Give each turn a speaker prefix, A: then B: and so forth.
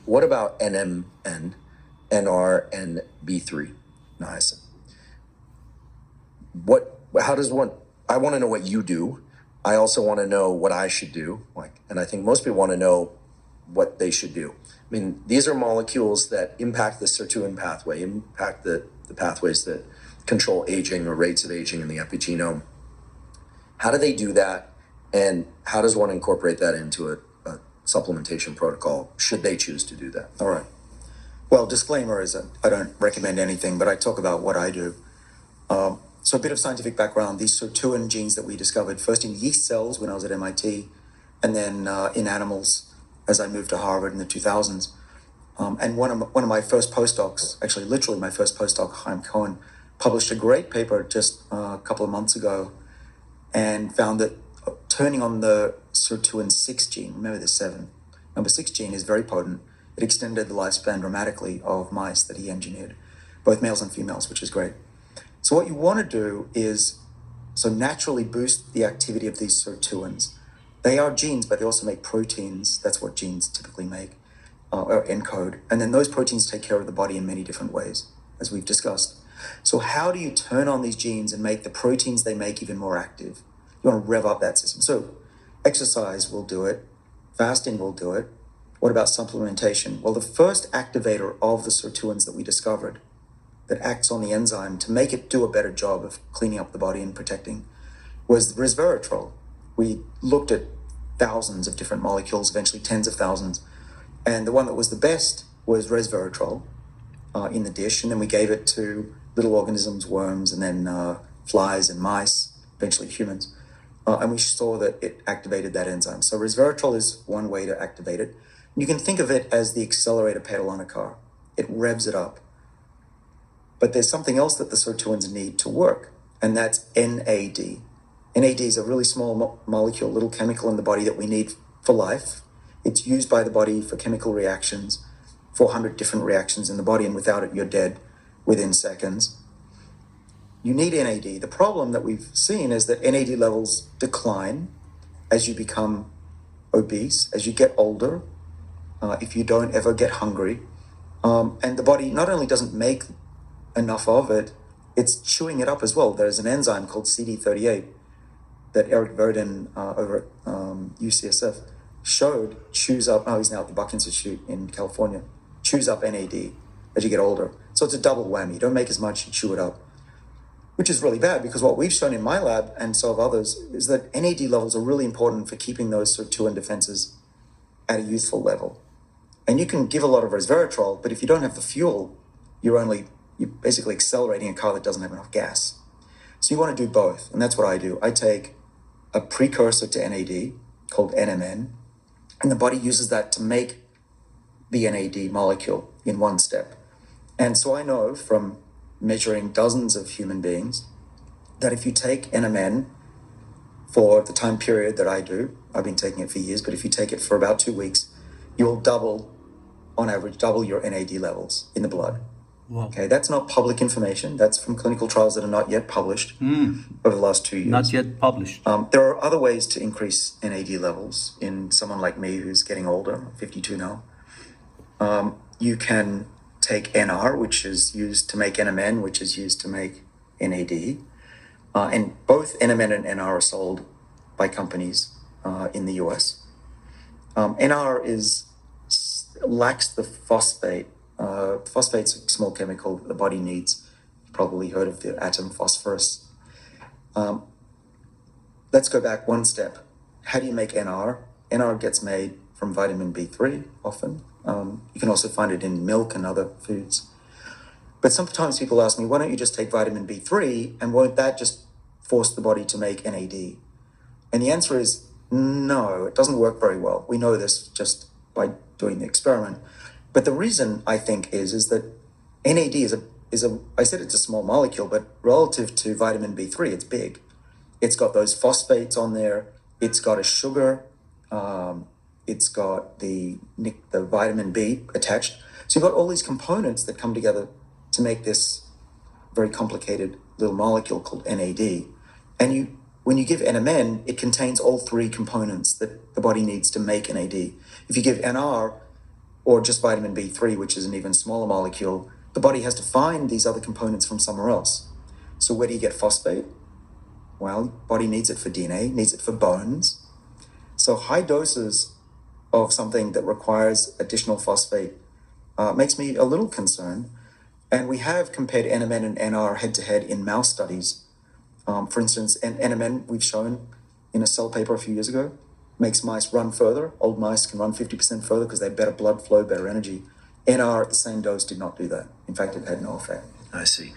A: What about NMN, NR, and B3 niacin? How does one, I want to know what you do. I also want to know what I should do. And I think most people want to know what they should do. I mean, these are molecules that impact the sirtuin pathway, impact the pathways that control aging or rates of aging in the epigenome. How do they do that? And how does one incorporate that into a supplementation protocol, should they choose to do that?
B: All right. Well, disclaimer is that I don't recommend anything, but I talk about what I do. So a bit of scientific background. These sirtuin genes that we discovered first in yeast cells when I was at MIT, and then in animals as I moved to Harvard in the 2000s. And one of my first postdocs, actually literally my first postdoc, Chaim Cohen, published a great paper just a couple of months ago and found that turning on the sirtuin 6 gene, remember the 7, number 6 gene is very potent. It extended the lifespan dramatically of mice that he engineered, both males and females, which is great. So what you want to do is naturally boost the activity of these sirtuins. They are genes, but they also make proteins. That's what genes typically make, or encode. And then those proteins take care of the body in many different ways, as we've discussed. So how do you turn on these genes and make the proteins they make even more active? You want to rev up that system. So exercise will do it. Fasting will do it. What about supplementation? Well, the first activator of the sirtuins that we discovered that acts on the enzyme to make it do a better job of cleaning up the body and protecting was resveratrol. We looked at thousands of different molecules, eventually tens of thousands. And the one that was the best was resveratrol in the dish. And then we gave it to little organisms, worms, and then flies and mice, eventually humans. And we saw that it activated that enzyme. So resveratrol is one way to activate it. You can think of it as the accelerator pedal on a car. It revs it up. But there's something else that the sirtuins need to work, and that's NAD. NAD is a really small molecule, little chemical in the body that we need for life. It's used by the body for chemical reactions, 400 different reactions in the body, and without it, you're dead within seconds. You need NAD. The problem that we've seen is that NAD levels decline as you become obese, as you get older, if you don't ever get hungry. And the body not only doesn't make enough of it, it's chewing it up as well. There's an enzyme called CD38 that Eric Verdin over at UCSF showed chews up, he's now at the Buck Institute in California, chews up NAD as you get older. So it's a double whammy. You don't make as much, you chew it up, which is really bad because what we've shown in my lab and so have others is that NAD levels are really important for keeping those sirtuin defenses at a youthful level. And you can give a lot of resveratrol, but if you don't have the fuel, you're basically accelerating a car that doesn't have enough gas. So you want to do both, and that's what I do. I take a precursor to NAD called NMN, and the body uses that to make the NAD molecule in one step. And so I know from measuring dozens of human beings that if you take NMN for the time period that I do, I've been taking it for years, but if you take it for about 2 weeks, you'll on average, double your NAD levels in the blood.
C: Wow.
B: Okay, that's not public information. That's from clinical trials that are not yet published over the last 2 years.
C: Not yet published.
B: There are other ways to increase NAD levels in someone like me who's getting older, 52 now. You can take NR, which is used to make NMN, which is used to make NAD. And both NMN and NR are sold by companies in the US. NR lacks the phosphate. Phosphate's a small chemical the body needs. You've probably heard of the atom phosphorus. Let's go back one step. How do you make NR? NR gets made from vitamin B3 often. You can also find it in milk and other foods. But sometimes people ask me, why don't you just take vitamin B3 and won't that just force the body to make NAD? And the answer is no, it doesn't work very well. We know this just by doing the experiment. But the reason I think is that NAD is I said it's a small molecule, but relative to vitamin B3, it's big. It's got those phosphates on there. It's got a sugar. It's got the vitamin B attached. So you've got all these components that come together to make this very complicated little molecule called NAD. And when you give NMN, it contains all three components that the body needs to make NAD. If you give NR, or just vitamin B3, which is an even smaller molecule, the body has to find these other components from somewhere else. So where do you get phosphate? Well, body needs it for DNA, needs it for bones. So high doses of something that requires additional phosphate makes me a little concerned. And we have compared NMN and NR head-to-head in mouse studies. For instance, NMN, we've shown in a Cell paper a few years ago, makes mice run further. Old mice can run 50% further because they have better blood flow, better energy. NR at the same dose did not do that. In fact, it had no effect.
A: I see.